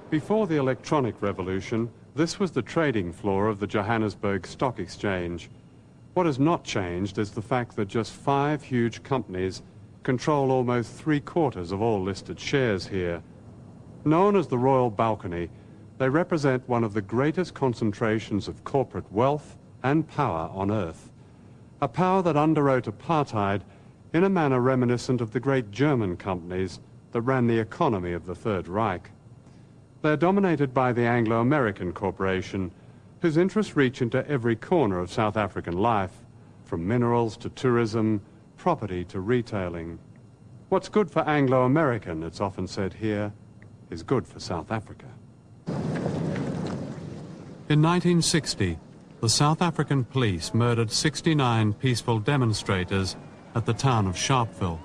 Before the electronic revolution, this was the trading floor of the Johannesburg Stock Exchange. What has not changed is the fact that just 5 huge companies control almost 3/4 of all listed shares here. Known as the Royal Balcony, they represent one of the greatest concentrations of corporate wealth and power on earth. A power that underwrote apartheid in a manner reminiscent of the great German companies that ran the economy of the Third Reich. They're dominated by the Anglo-American Corporation, whose interests reach into every corner of South African life, from minerals to tourism, property to retailing. What's good for Anglo-American, it's often said here, is good for South Africa. In 1960, the South African police murdered 69 peaceful demonstrators at the town of Sharpeville.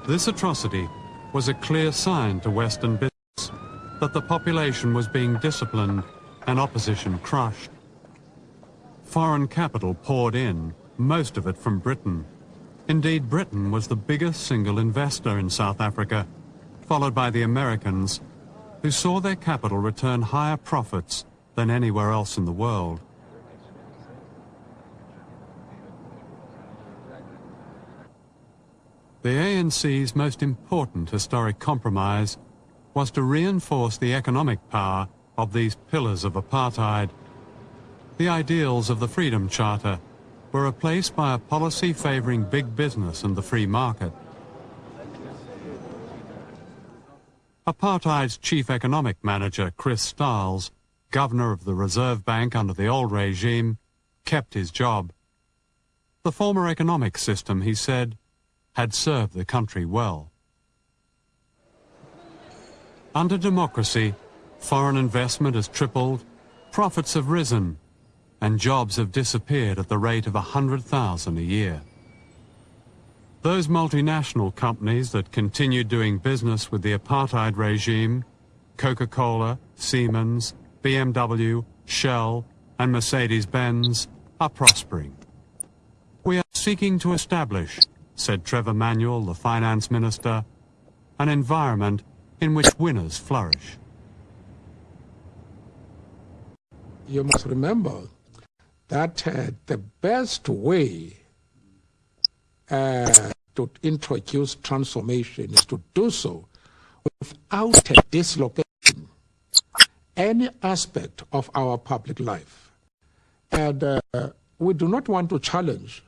This atrocity was a clear sign to Western business that the population was being disciplined and opposition crushed. Foreign capital poured in, most of it from Britain. Indeed, Britain was the biggest single investor in South Africa, followed by the Americans, who saw their capital return higher profits than anywhere else in the world. The ANC's most important historic compromise was to reinforce the economic power of these pillars of apartheid. The ideals of the Freedom Charter were replaced by a policy favouring big business and the free market. Apartheid's chief economic manager, Chris Stiles, governor of the Reserve Bank under the old regime, kept his job. The former economic system, he said, had served the country well. Under democracy, foreign investment has tripled, profits have risen, and jobs have disappeared at the rate of 100,000 a year. Those multinational companies that continued doing business with the apartheid regime, Coca-Cola, Siemens, BMW, Shell, and Mercedes-Benz, are prospering. We are seeking to establish, said Trevor Manuel, the finance minister, an environment in which winners flourish. You must remember that the best way to introduce transformation is to do so without a dislocation any aspect of our public life. And we do not want to challenge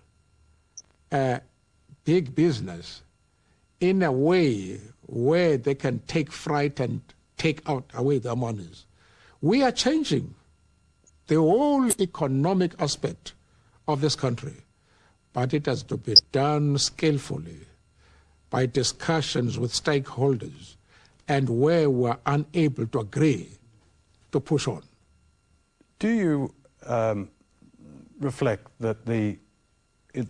big business in a way where they can take fright and take out away their monies. We are changing the whole economic aspect of this country, but it has to be done skillfully by discussions with stakeholders and where we're unable to agree to push on. Do you reflect that the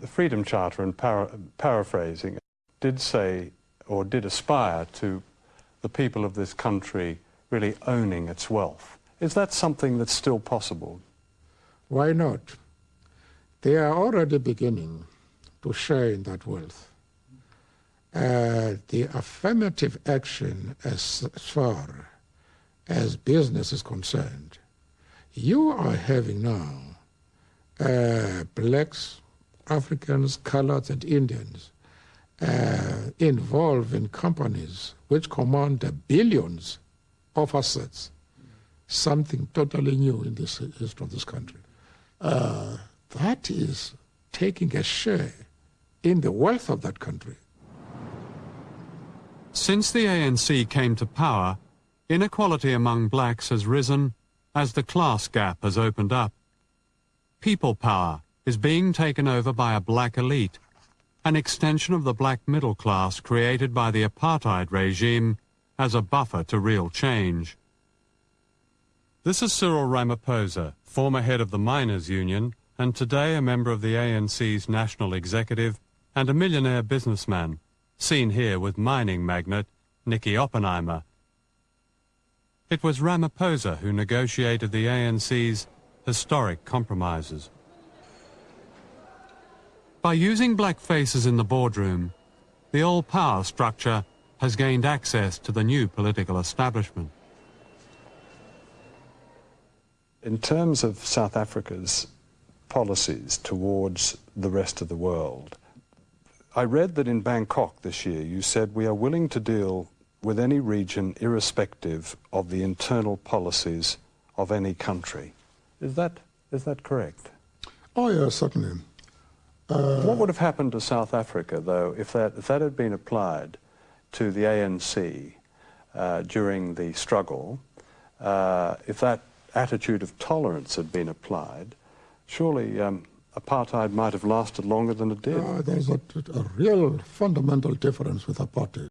Freedom Charter, and paraphrasing, did say or did aspire to the people of this country really owning its wealth? Is that something that's still possible? Why not? They are already beginning to share in that wealth. The affirmative action as far as business is concerned, you are having now blacks, Africans, coloreds, and Indians involved in companies which command billions of assets, something totally new in this history of this country. That is taking a share in the wealth of that country. Since the ANC came to power, inequality among blacks has risen as the class gap has opened up. People power is being taken over by a black elite, an extension of the black middle class created by the apartheid regime as a buffer to real change. This is Cyril Ramaphosa, former head of the Miners' Union and today a member of the ANC's national executive and a millionaire businessman, seen here with mining magnate Nicky Oppenheimer. It was Ramaphosa who negotiated the ANC's historic compromises. By using black faces in the boardroom, the old power structure has gained access to the new political establishment. In terms of South Africa's policies towards the rest of the world, I read that in Bangkok this year you said we are willing to deal with any region irrespective of the internal policies of any country. Is that correct? Oh, yes, certainly. What would have happened to South Africa, though, if that had been applied to the ANC during the struggle, if that attitude of tolerance had been applied, surely apartheid might have lasted longer than it did. There's a real fundamental difference with apartheid.